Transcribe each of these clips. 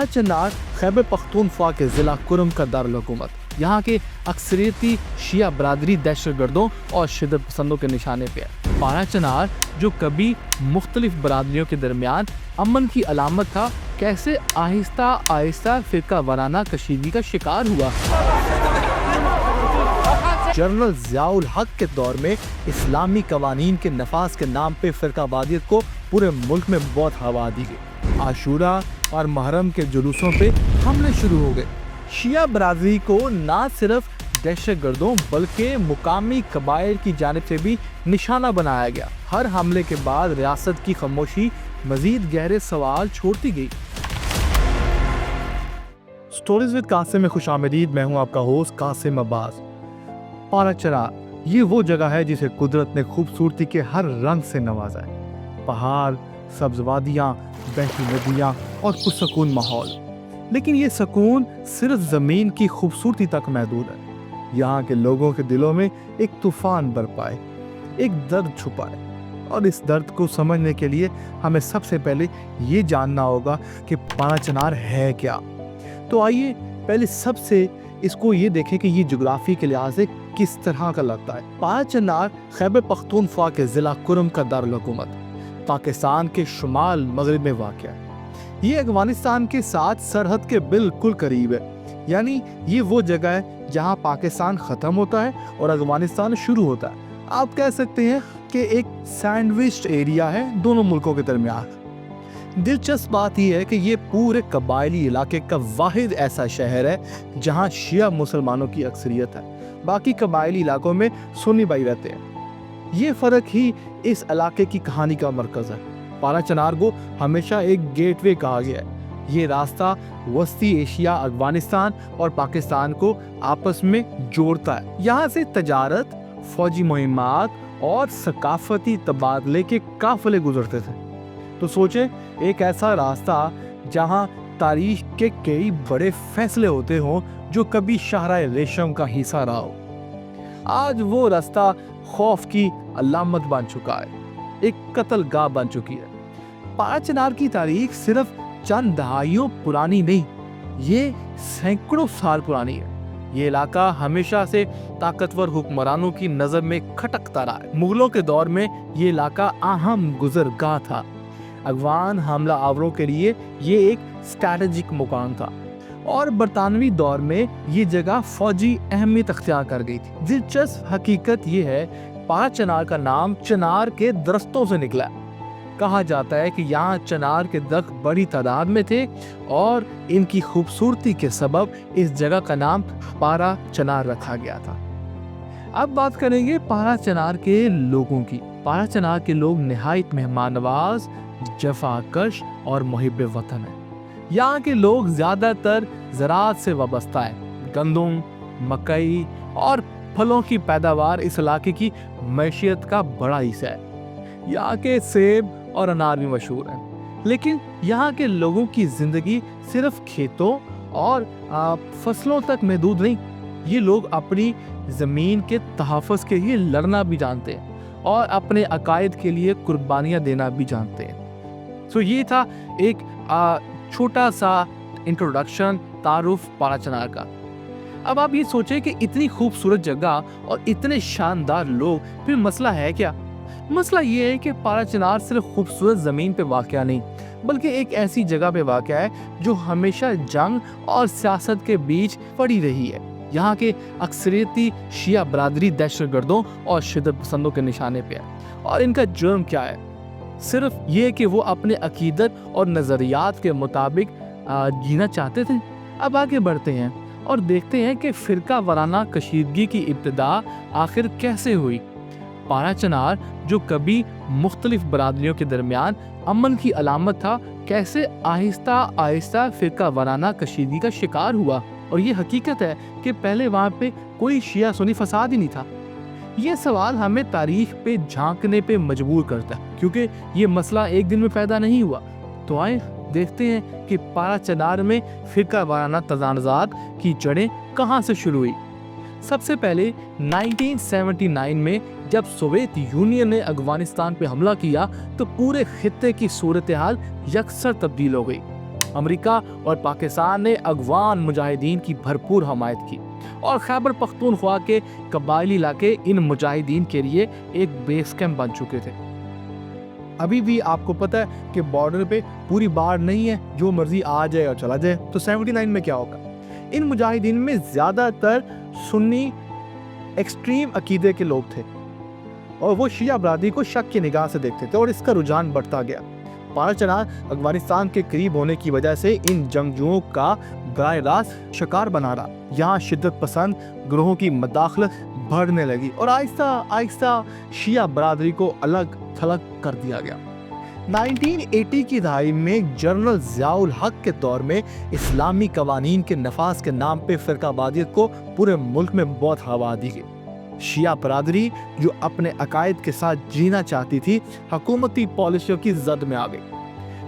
पारा चनार खैबर पख्तूनख्वा के ज़िला कुरम का दारुल हुकूमत, यहाँ के अक्सरियती शिया बरादरी दहशतगर्दों और शिद्दत पसंदों के निशाने पे है। पारा चनार जो कभी मुख्तलिफ बरादरियों के दरमियान अमन की अलामत था, कैसे आहिस्ता आहिस्ता फ़िरका वाराना कशीदगी का शिकार हुआ। जनरल ज़ियाउल हक के दौर में इस्लामी कवानीन के नफाज के नाम पे फ़िरकावादियत को पूरे मुल्क में बहुत हवा दी गई। आशूरा और मुहर्रम के जुलूसों पे हमले शुरू हो गए। शिया बरादरी को ना सिर्फ दहशतगर्दों बल्कि मुकामी कबाइल की जानिब से भी निशाना बनाया गया। हर हमले के बाद रियासत की खामोशी मजीद गहरे सवाल छोड़ती गई। स्टोरीज विद कासिम में खुशामदीद। मैं हूँ आपका होस्ट कासिम अब्बास। पारा चनार ये वो जगह है जिसे कुदरत ने खूबसूरती के हर रंग से नवाजा है। पहाड़, सब्ज वादियाँ, बहती नदियाँ और पुरसकून माहौल। लेकिन ये सुकून सिर्फ ज़मीन की खूबसूरती तक महदूद है। यहाँ के लोगों के दिलों में एक तूफान बरपा है, एक दर्द छुपा है, और इस दर्द को समझने के लिए हमें सबसे पहले ये जानना होगा कि पारा चनार है क्या। तो आइए पहले सबसे इसको ये देखें कि ये जोग्राफी के लिहाज से किस तरह का लगता है। पारा चनार खैबर पख्तूनख्वा के ज़िला कुरम का दारुल हुकूमत, पाकिस्तान के शुमाल मगरिब में वाक़ है। ये अफगानिस्तान के साथ सरहद के बिल्कुल करीब है। यानी ये वो जगह है जहाँ पाकिस्तान ख़त्म होता है और अफगानिस्तान शुरू होता है। आप कह सकते हैं कि एक सैंडविच्ड एरिया है दोनों मुल्कों के दरमियान। दिलचस्प बात यह है कि ये पूरे कबायली इलाके का वाहिद ऐसा शहर है जहाँ शिया मुसलमानों की अक्सरियत है, बाकी कबायली इलाकों में सुन्नी भाई रहते हैं। ये फ़र्क ही इस इलाके की कहानी का मरकज़ है। पारा चनार को हमेशा एक गेटवे कहा गया है। ये रास्ता वस्ती एशिया, अफगानिस्तान और पाकिस्तान को आपस में जोड़ता है। यहाँ से तजारत, फौजी मुहिमात और सकाफती तबादले के काफ़िले गुजरते थे। तो सोचें, एक ऐसा रास्ता जहाँ तारीख के कई बड़े फैसले होते हों जो कभी शाहराए रेशम का हिस्सा रहा हो, आज वो रास्ता खौफ की अलामत बन चुका है, एक कत्ल गाह बन चुकी है। पारा चनार की तारीख सिर्फ चंद दहाइयों पुरानी नहीं, ये सैकड़ों साल पुरानी है। ये इलाका हमेशा से ताकतवर हुक्मरानों की नज़र में खटकता रहा है। मुगलों के दौर में ये इलाका अहम गुजरगाह था। अफगान हमला आवरों के लिए ये एक स्ट्रैटेजिक मुकाम था और बरतानवी दौर में ये जगह फौजी अहमियत अख्तियार कर गई थी। दिलचस्प हकीकत ये है, पारा चनार का नाम चनार के दरख्तों से निकला। कहा जाता है कि यहाँ चनार के दरख्त बड़ी तादाद में थे और इनकी खूबसूरती के सबब इस जगह का नाम पारा चनार रखा गया था। अब बात करेंगे पारा चनार के लोगों की। पारा चनार के लोग निहायत मेहमान नवाज, जफाकश और मुहिब वतन है। यहाँ के लोग ज़्यादातर ज़राअत से वाबस्ता हैं। गंदम, मकई और फलों की पैदावार इस इलाके की मैशियत का बड़ा हिस्सा है। यहाँ के सेब और अनार भी मशहूर हैं। लेकिन यहाँ के लोगों की ज़िंदगी सिर्फ खेतों और फसलों तक महदूद नहीं। ये लोग अपनी ज़मीन के तहफ़्फ़ुज़ के लिए लड़ना भी जानते हैं और अपने अकायद के लिए कुर्बानियाँ देना भी जानते हैं। तो ये था एक छोटा सा इंट्रोडक्शन, तारुफ पारा चनार का। अब आप ये सोचें कि इतनी खूबसूरत जगह और इतने शानदार लोग, फिर मसला है क्या? मसला ये है कि पारा चनार सिर्फ खूबसूरत ज़मीन पे वाक़या नहीं, बल्कि एक ऐसी जगह पे वाक़या है जो हमेशा जंग और सियासत के बीच पड़ी रही है। यहाँ के अक्सरियती शिया बरादरी दहशतगर्दों और शिद्दत पसंदों के निशाने पे है। और इनका जुर्म क्या है? सिर्फ ये कि वो अपने अकीदत और नज़रियात के मुताबिक जीना चाहते थे। अब आगे बढ़ते हैं और देखते हैं कि फ़िरका वाराना कशीदगी की इब्तिदा आखिर कैसे हुई। पारा चनार जो कभी मुख्तलिफ बरादरियों के दरमियान अमन की अलामत था, कैसे आहिस्ता आहिस्ता फ़िरका वाराना कशीदगी का शिकार हुआ। और ये हकीकत है कि पहले वहाँ पे कोई शिया सुन्नी फसाद ही नहीं था। ये सवाल हमें तारीख पे झांकने पे मजबूर करता है, क्योंकि ये मसला एक दिन में पैदा नहीं हुआ। तो आए देखते हैं कि पारा चनार में फ़िरका वाराना तनाज़ात की जड़ें कहाँ से शुरू हुई। सबसे पहले 1979 में जब सोवियत यूनियन ने अफगानिस्तान पे हमला किया तो पूरे खित्ते की सूरत हाल यकसर तब्दील हो गई। امریکہ اور پاکستان نے افغان مجاہدین کی بھرپور حمایت کی اور خیبر پختونخوا کے قبائلی علاقے ان مجاہدین کے لیے ایک بیس کیمپ بن چکے تھے۔ ابھی بھی آپ کو پتہ ہے کہ بارڈر پہ پوری بار نہیں ہے، جو مرضی آ جائے اور چلا جائے۔ تو 79 میں کیا ہوگا؟ ان مجاہدین میں زیادہ تر سنی ایکسٹریم عقیدے کے لوگ تھے اور وہ شیعہ برادری کو شک کی نگاہ سے دیکھتے تھے اور اس کا رجحان بڑھتا گیا۔ پارا چنار افغانستان کے قریب ہونے کی وجہ سے ان جنگجوؤں کا براہ راست شکار بنا رہا۔ یہاں شدت پسند گروہوں کی مداخلت بڑھنے لگی اور آہستہ آہستہ شیعہ برادری کو الگ تھلگ کر دیا گیا۔ 1980 کی دہائی میں جنرل ضیاء الحق کے دور میں اسلامی قوانین کے نفاذ کے نام پہ فرقہ واریت کو پورے ملک میں بہت ہوا دی گئی۔ شیعہ برادری جو اپنے عقائد کے ساتھ جینا چاہتی تھی، حکومتی پالیسیوں کی زد میں آ گئی۔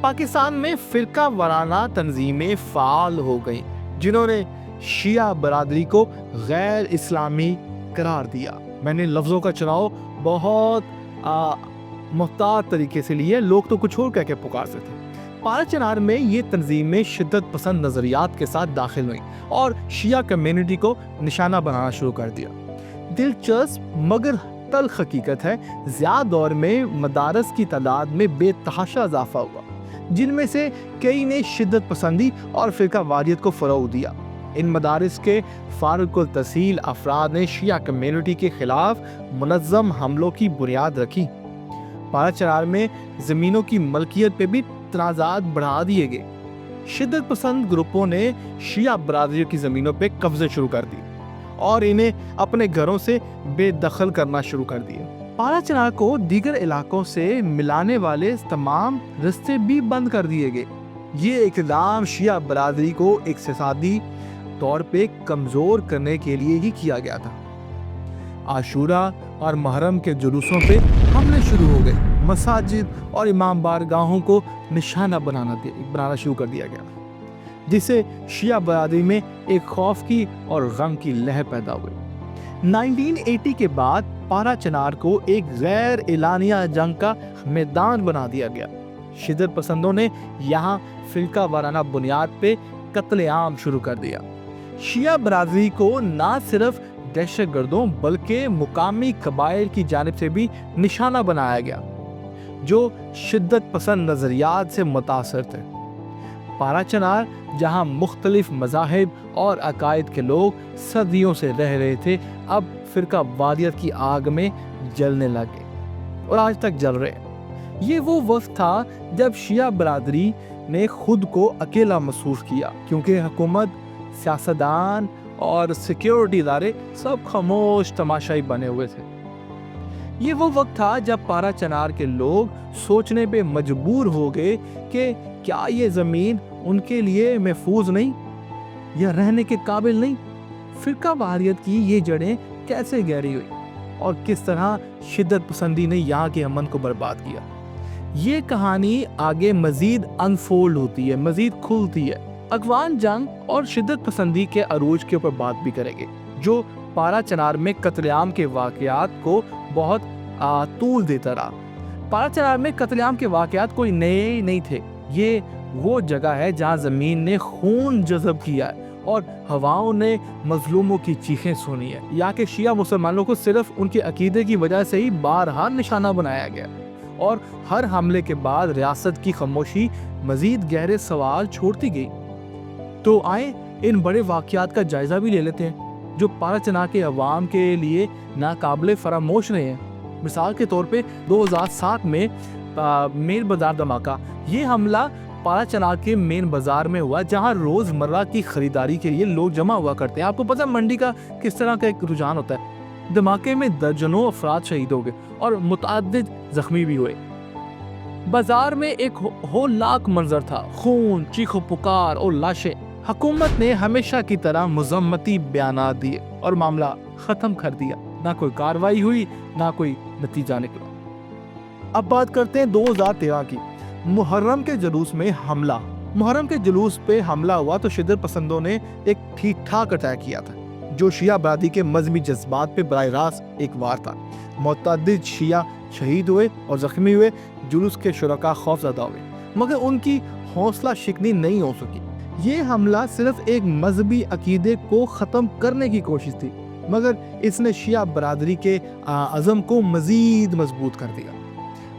پاکستان میں فرقہ وارانہ تنظیمیں فعال ہو گئیں جنہوں نے شیعہ برادری کو غیر اسلامی قرار دیا۔ میں نے لفظوں کا چناؤ بہت محتاط طریقے سے لیے، لوگ تو کچھ اور کہہ کے پکارتے تھے۔ پارا چنار میں یہ تنظیمیں شدت پسند نظریات کے ساتھ داخل ہوئیں اور شیعہ کمیونٹی کو نشانہ بنانا شروع کر دیا۔ دلچسپ مگر تلخ حقیقت ہے، ضیاء دور میں مدارس کی تعداد میں بے تحاشا اضافہ ہوا، جن میں سے کئی نے شدت پسندی اور فرقہ واریت کو فروغ دیا۔ ان مدارس کے فارغ التحصیل افراد نے شیعہ کمیونٹی کے خلاف منظم حملوں کی بنیاد رکھی۔ پارا چنار میں زمینوں کی ملکیت پہ بھی تنازعات بڑھا دیے گئے۔ شدت پسند گروپوں نے شیعہ برادریوں کی زمینوں پہ قبضے شروع کر دیے اور انہیں اپنے گھروں سے بے دخل کرنا شروع کر دیا۔ پارا چنار کو دیگر علاقوں سے ملانے والے تمام راستے بھی بند کر دیے گئے۔ یہ اقدام شیعہ برادری کو اقتصادی طور پہ کمزور کرنے کے لیے ہی کیا گیا تھا۔ عاشورہ اور محرم کے جلوسوں پہ حملے شروع ہو گئے، مساجد اور امام بارگاہوں کو نشانہ بنانا شروع کر دیا گیا، جس سے شیعہ برادری میں ایک خوف کی اور غم کی لہر پیدا ہوئی۔ 1980 کے بعد پارا چنار کو ایک غیر اعلانیہ جنگ کا میدان بنا دیا گیا۔ شدت پسندوں نے یہاں فرقہ وارانہ بنیاد پہ قتل عام شروع کر دیا۔ شیعہ برادری کو نہ صرف دہشت گردوں بلکہ مقامی قبائل کی جانب سے بھی نشانہ بنایا گیا جو شدت پسند نظریات سے متاثر تھے۔ پارا چنار جہاں مختلف مذاہب اور عقائد کے لوگ صدیوں سے رہ رہے تھے، اب فرقہ واریت کی آگ میں جلنے لگے اور آج تک جل رہے ہیں۔ یہ وہ وقت تھا جب شیعہ برادری نے خود کو اکیلا محسوس کیا، کیونکہ حکومت، سیاستدان اور سیکیورٹی ادارے سب خاموش تماشائی بنے ہوئے تھے۔ یہ وہ وقت تھا جب پارا چنار کے لوگ سوچنے پہ مجبور ہو گئے کہ کیا یہ زمین ان کے لیے محفوظ نہیں یا رہنے کے قابل نہیں۔ فرقہ واریت کی یہ جڑیں کیسے گہری ہوئی اور کس طرح شدت پسندی نے یہاں کے امن کو برباد کیا، یہ کہانی آگے مزید انفولڈ ہوتی ہے، مزید کھلتی ہے۔ افغان جنگ اور شدت پسندی کے عروج کے اوپر بات بھی کریں گے، جو پارا چنار میں قتل عام کے واقعات کو بہت طول دیتا رہا۔ پارا چنار میں قتل عام کے واقعات کوئی نئے نہیں تھے، یہ وہ جگہ ہے جہاں زمین نے خون جذب کیا ہے اور ہواؤں نے مظلوموں کی چیخیں سنی ہے۔ یہاں کے شیعہ مسلمانوں کو صرف ان کے عقیدے کی وجہ سے ہی بارہا نشانہ بنایا گیا اور ہر حملے کے بعد ریاست کی خاموشی مزید گہرے سوال چھوڑتی گئی۔ تو آئیں ان بڑے واقعات کا جائزہ بھی لے لیتے ہیں جو پارا چنار کے عوام کے لیے ناقابل فراموش رہے ہیں۔ مثال کے طور پہ 2007 میں مین بازار دھماکہ، یہ حملہ پارا چنار کے مین بازار میں ہوا جہاں روز مرہ کی خریداری کے لیے لوگ جمع ہوا کرتے ہیں۔ آپ کو پتہ منڈی کا کس طرح کا ایک رجحان ہوتا ہے۔ دھماکے میں درجنوں افراد شہید ہو گئے اور متعدد زخمی بھی ہوئے۔ بازار میں ایک ہولناک منظر تھا، خون، چیخ و پکار اور لاشیں۔ حکومت نے ہمیشہ کی طرح مذمتی بیانات دیے اور معاملہ ختم کر دیا، نہ کوئی کارروائی ہوئی نہ کوئی نتیجہ نکلا۔ اب بات کرتے ہیں 2013 کی، محرم کے جلوس میں حملہ۔ محرم کے جلوس پہ حملہ ہوا تو شدت پسندوں نے ایک ٹھیک ٹھاک اٹیک کیا تھا جو شیعہ برادری کے مذہبی جذبات پہ براہ راست ایک وار تھا۔ متعدد شیعہ شہید ہوئے اور زخمی ہوئے، جلوس کے شرکا خوف زدہ ہوئے۔ मगर उनकी हौसला शिकनी नहीं हो सकी। ये हमला सिर्फ एक मजहबी अकीदे को ख़त्म करने की कोशिश थी, मगर इसने शिया बरादरी के अज़म को मज़ीद मजबूत कर दिया।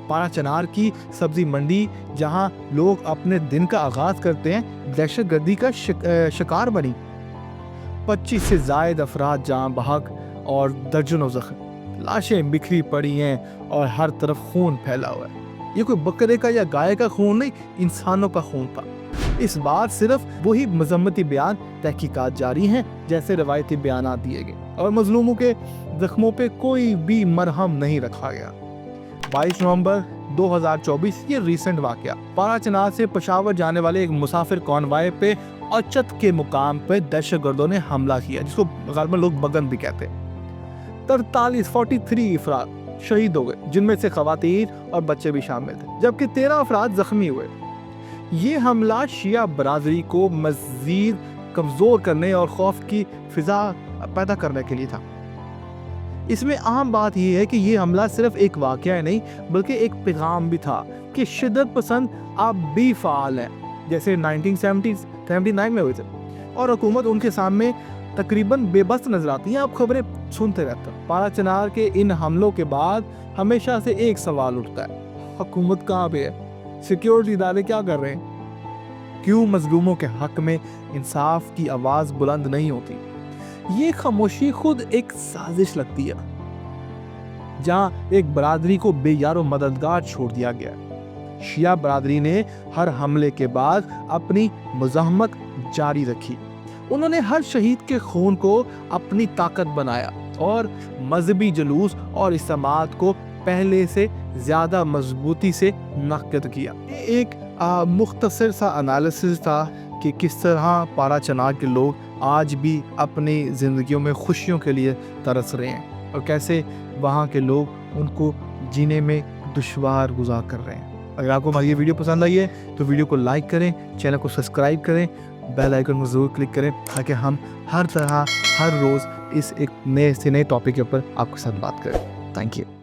पारा चनार की सब्जी मंडी, जहां लोग अपने दिन का आगाज़ करते हैं, दहशत गर्दी का शिकार बनी। 25 से ज़ायद अफराद जान बहक और दर्जनों ज़ख्म। लाशें बिखरी पड़ी हैं और हर तरफ खून फैला हुआ है। ये कोई बकरे का या गाय का खून नहीं, इंसानों का खून था। इस बार सिर्फ वही मजम्मती बयान, तहकीकात जारी हैं जैसे रवायती बयान दिए गए, और मजलूमों के जख्मों पे कोई भी मरहम नहीं रखा गया। 22 नवंबर 2024 ये रीसेंट वाकया। पारा चनार से पेशावर जाने वाले एक मुसाफिर कॉन्वाय पे औचत के मुकाम पे दहशतगर्दों ने हमला किया, जिसको गालिबन लोग बगन भी कहते हैं। 43 अफराद शहीद हो गए, जिनमें से खवातीन और बच्चे भी शामिल थे, जबकि 13 अफराद जख्मी हुए। ये हमला शिया बरादरी को मज़ीद कमज़ोर करने और खौफ की फिजा पैदा करने के लिए था। इसमें अहम बात यह है कि ये हमला सिर्फ एक वाकया नहीं, बल्कि एक पैगाम भी था कि शिद्दत पसंद अब भी फ़ाल हैं, जैसे 1979 में हुए थे, और हुकूमत उनके सामने तकरीबन बेबस नजर आती है। आप खबरें सुनते रहते हैं। पारा चनार के इन हमलों के बाद हमेशा से एक सवाल उठता है, हुकूमत कहाँ पे है? सिक्योरिटी इदारे क्या कर रहे हैं? क्यों मजलूमों के हक में इंसाफ की आवाज़ बुलंद नहीं होती? ये खामोशी खुद एक साजिश लगती है, जहाँ एक बरादरी को बेयारो मददगार छोड़ दिया गया। शिया बरादरी ने हर हमले के बाद अपनी मुज़ाहमत जारी रखी। उन्होंने हर शहीद के खून को अपनी ताकत बनाया और मजहबी जुलूस और इस्तेमाल को पहले से ज़्यादा मजबूती से नक़द किया। ये एक मुख्तसर सा एनालिसिस था कि किस तरह पारा चनार के लोग आज भी अपनी ज़िंदगियों में खुशियों के लिए तरस रहे हैं, और कैसे वहाँ के लोग उनको जीने में दुश्वार गुजार कर रहे हैं। अगर आपको हमारी ये वीडियो पसंद आई है तो वीडियो को लाइक करें, चैनल को सब्सक्राइब करें, बेल आइकन को ज़रूर क्लिक करें, ताकि हम हर तरह हर रोज़ इस एक नए से नए टॉपिक के ऊपर आपके साथ बात करें। Thank you.